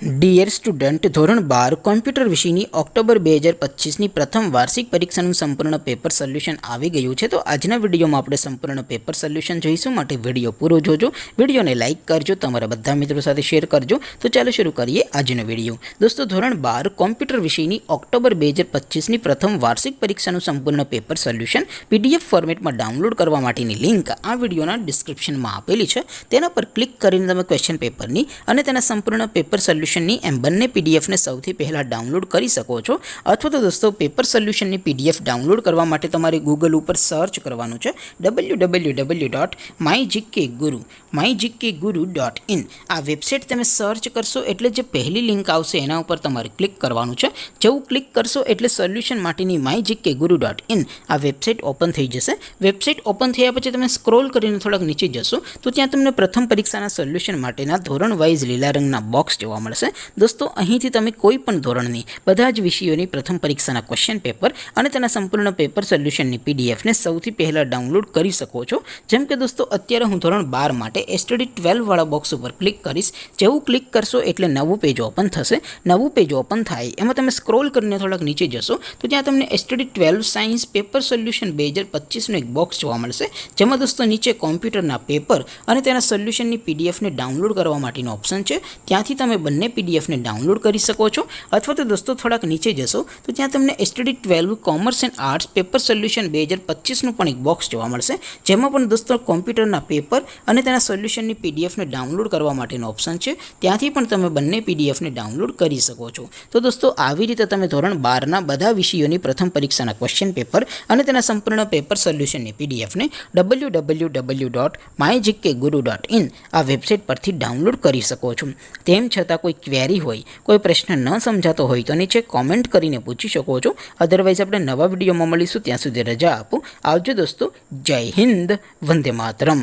Dear student, ધોરણ 12 computer વિષયની October 2025ની પ્રથમ વાર્ષિક પરીક્ષાનું સંપૂર્ણ પેપર સોલ્યુશન આવી ગયું છે. તો આજના વિડીયોમાં આપણે સંપૂર્ણ પેપર સોલ્યુશન જોઈશું, માટે વિડીયો પૂરો જોજો. વિડીયોને લાઇક કરજો, તમારા બધા મિત્રો સાથે શેર કરજો. તો ચાલો શરૂ કરીએ આજનો વિડીયો. દોસ્તો, ધોરણ 12 કોમ્પ્યુટર વિષયની ઓક્ટોબર 2025ની પ્રથમ વાર્ષિક પરીક્ષાનું સંપૂર્ણ પેપર સોલ્યુશન પીડીએફ ફોર્મેટમાં ડાઉનલોડ કરવા માટેની લિંક આ વિડીયોના ડિસ્ક્રિપ્શનમાં આપેલી છે. તેના પર ક્લિક કરીને તમે ક્વેશ્ચન પેપરની અને તેના સંપૂર્ણ પેપર સોલ્યુશનની એમ બંને પીડીએફને સૌથી પહેલાં ડાઉનલોડ કરી શકો છો. અથવા તો દોસ્તો, પેપર સોલ્યુશનની પીડીએફ ડાઉનલોડ કરવા માટે તમારે ગૂગલ ઉપર સર્ચ કરવાનું છે www.mygkguru.in. આ વેબસાઇટ તમે સર્ચ કરશો એટલે જે પહેલી લિંક આવશે એના ઉપર તમારે ક્લિક કરવાનું છે. જેવું ક્લિક કરશો એટલે સોલ્યુશન માટેની mygkguru.in આ વેબસાઇટ ઓપન થઈ જશે. વેબસાઇટ ઓપન થયા પછી તમે સ્ક્રોલ કરીને થોડાક નીચે જશો તો ત્યાં તમને પ્રથમ પરીક્ષાના સોલ્યુશન માટેના ધોરણ વાઇઝ લીલા રંગના બોક્સ જોવા મળશે. દોસ્તો, અહીંથી તમે કોઈ પણ ધોરણની બધા જ વિષયોની પ્રથમ પરીક્ષાના ક્વેશ્ચન પેપર અને તેના સંપૂર્ણ પેપર સોલ્યુશનની પીડીએફને સૌથી પહેલાં ડાઉનલોડ કરી શકો છો. જેમ કે દોસ્તો, અત્યારે હું ધોરણ 12 માટે એસટીડી 12 વાળા બોક્સ ઉપર ક્લિક કરીશ. જેવું ક્લિક કરશો એટલે નવું પેજ ઓપન થશે. નવું પેજ ઓપન થાય એમાં તમે સ્ક્રોલ કરીને થોડાક નીચે જશો તો ત્યાં તમને એસટીડી 12 સાયન્સ પેપર સોલ્યુશન 2025નું એક બોક્સ જોવા મળશે. જેમાં દોસ્તો નીચે કોમ્પ્યુટરના પેપર અને તેના સોલ્યુશનની પીડીએફને ડાઉનલોડ કરવા માટેનો ઓપ્શન છે. ત્યાંથી તમે બંને પીડીએફને ડાઉનલોડ કરી શકો છો. અથવા તો દોસ્તો થોડાક નીચે જશો તો ત્યાં તમને STD 12 commerce and arts paper solution 2025નું પણ એક બોક્સ જોવા મળશે. જેમાં પણ દોસ્તો કોમ્પ્યુટરના પેપર અને તેના સોલ્યુશનની પીડીએફને ડાઉનલોડ કરવા માટેનો ઓપ્શન છે. ત્યાંથી પણ તમે બંને પીડીએફને ડાઉનલોડ કરી શકો છો. તો દોસ્તો, આવી રીતે તમે ધોરણ 12ના બધા વિષયોની પ્રથમ પરીક્ષાના ક્વેશ્ચન પેપર અને તેના સંપૂર્ણ પેપર સોલ્યુશનની પીડીએફને www.mygkguru.in આ વેબસાઇટ પરથી ડાઉનલોડ કરી શકો છો. તેમ છતાં કોઈ ક્વેરી હોય, કોઈ પ્રશ્ન ન સમજાતો હોય તો નીચે કોમેન્ટ કરીને પૂછી શકો છો. અધરવાઇઝ આપણે નવા વિડીયોમાં મળીશું. ત્યાં સુધી રજા આપો. આવજો દોસ્તો. જય હિન્દ. વંદે માતરમ.